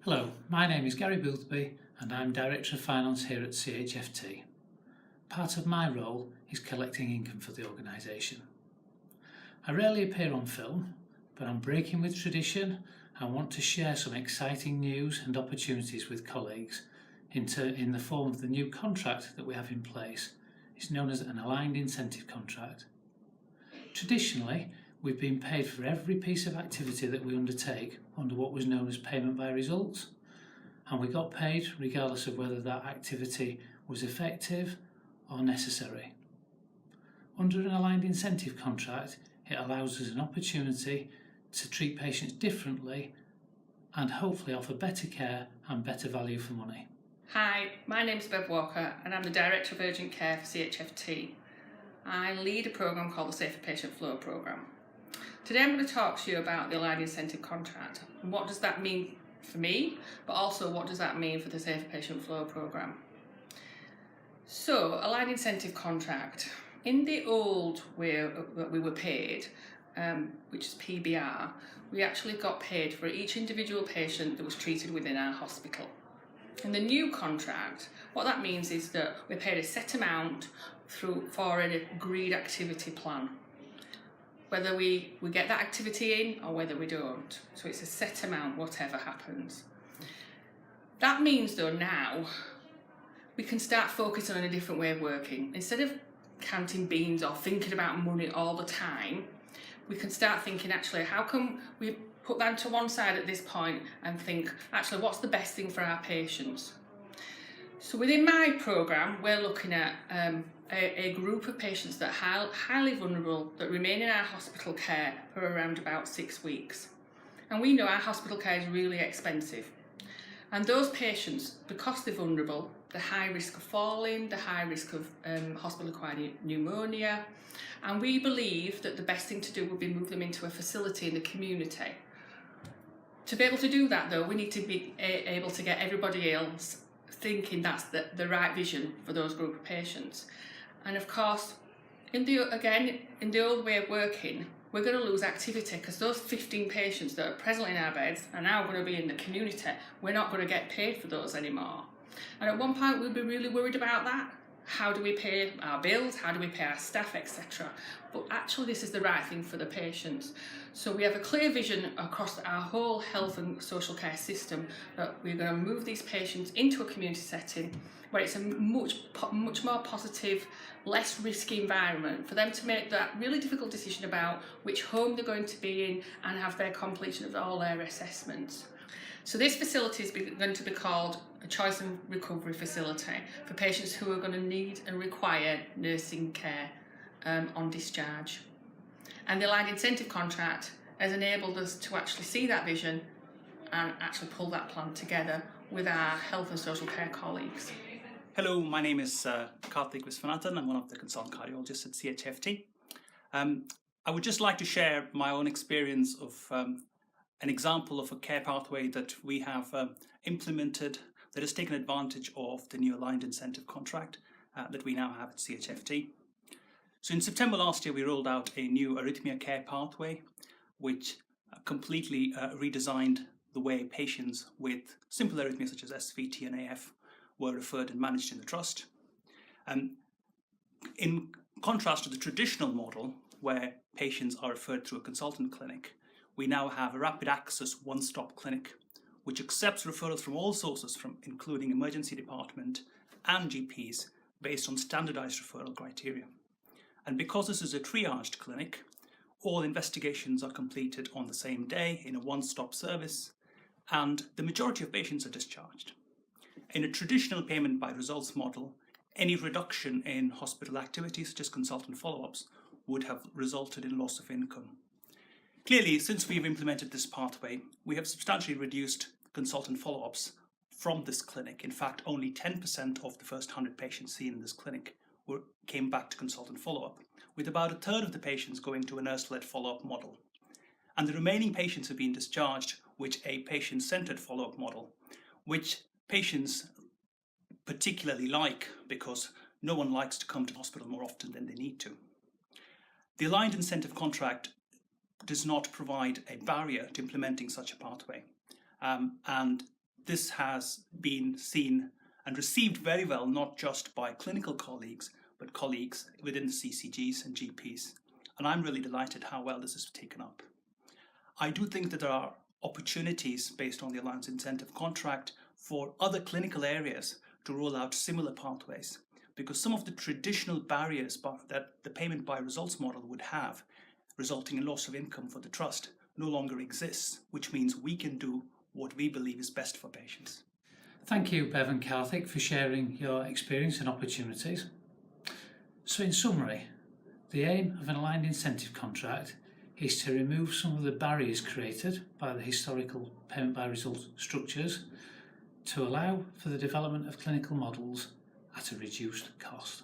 Hello, my name is Gary Boothby and I'm Director of Finance here at CHFT. Part of my role is collecting income for the organisation. I rarely appear on film, but I'm breaking with tradition and want to share some exciting news and opportunities with colleagues in the form of the new contract that we have in place. It's known as an aligned incentive contract. Traditionally, we've been paid for every piece of activity that we undertake under what was known as payment by results, and we got paid regardless of whether that activity was effective or necessary. Under an aligned incentive contract, it allows us an opportunity to treat patients differently and hopefully offer better care and better value for money. Hi, my name's Bev Walker and I'm the Director of Urgent Care for CHFT. I lead a programme called the Safer Patient Flow programme. Today I'm going to talk to you about the aligned incentive contract and what does that mean for me, but also what does that mean for the Safer Patient Flow programme. So, aligned incentive contract. In the old way that we were paid, which is PBR, we actually got paid for each individual patient that was treated within our hospital. In the new contract, what that means is that we're paid a set amount for an agreed activity plan, whether we get that activity in or whether we don't. So it's a set amount, whatever happens. That means though now we can start focusing on a different way of working. Instead of counting beans or thinking about money all the time, we can start thinking, actually, how can we put that to one side at this point and think, actually, what's the best thing for our patients? So within my programme, we're looking at a group of patients that are highly vulnerable that remain in our hospital care for around about 6 weeks. And we know our hospital care is really expensive. And those patients, because they're vulnerable, the high risk of falling, the high risk of hospital-acquired pneumonia, and we believe that the best thing to do would be move them into a facility in the community. To be able to do that though, we need to be able to get everybody else thinking that's the right vision for those group of patients. And of course, in the old way of working, we're going to lose activity because those 15 patients that are presently in our beds are now going to be in the community. We're not going to get paid for those anymore. And at one point we'll be really worried about that. How do we pay our bills? How do we pay our staff, etc.? But actually this is the right thing for the patients. So we have a clear vision across our whole health and social care system that we're going to move these patients into a community setting where it's a much more positive, less risky environment for them to make that really difficult decision about which home they're going to be in and have their completion of all their assessments. So this facility is going to be called a choice and recovery facility for patients who are going to need and require nursing care on discharge. And the aligned incentive contract has enabled us to actually see that vision and actually pull that plan together with our health and social care colleagues. Hello, my name is Karthik Viswanathan. I'm one of the consultant cardiologists at CHFT. I would just like to share my own experience of an example of a care pathway that we have implemented that has taken advantage of the new aligned incentive contract that we now have at CHFT. So in September last year, we rolled out a new arrhythmia care pathway, which completely redesigned the way patients with simple arrhythmias such as SVT and AF were referred and managed in the trust. In contrast to the traditional model, where patients are referred through a consultant clinic, we now have a rapid access one-stop clinic, which accepts referrals from all sources, including emergency department and GPs, based on standardized referral criteria. And because this is a triaged clinic, all investigations are completed on the same day in a one-stop service, and the majority of patients are discharged. In a traditional payment by results model, any reduction in hospital activities, such as consultant follow-ups, would have resulted in loss of income. Clearly, since we've implemented this pathway, we have substantially reduced consultant follow-ups from this clinic. In fact, only 10% of the first 100 patients seen in this clinic came back to consultant follow-up, with about a third of the patients going to a nurse-led follow-up model. And the remaining patients have been discharged with a patient-centered follow-up model, which patients particularly like because no one likes to come to hospital more often than they need to. The aligned incentive contract does not provide a barrier to implementing such a pathway, and this has been seen and received very well, not just by clinical colleagues, but colleagues within the CCGs and GPs. And I'm really delighted how well this is taken up. I do think that there are opportunities based on the Alliance Incentive Contract for other clinical areas to roll out similar pathways, because some of the traditional barriers that the payment by results model would have, resulting in loss of income for the trust, no longer exists, which means we can do what we believe is best for patients. Thank you, Bev and Karthik, for sharing your experience and opportunities. So in summary, the aim of an aligned incentive contract is to remove some of the barriers created by the historical payment by results structures to allow for the development of clinical models at a reduced cost.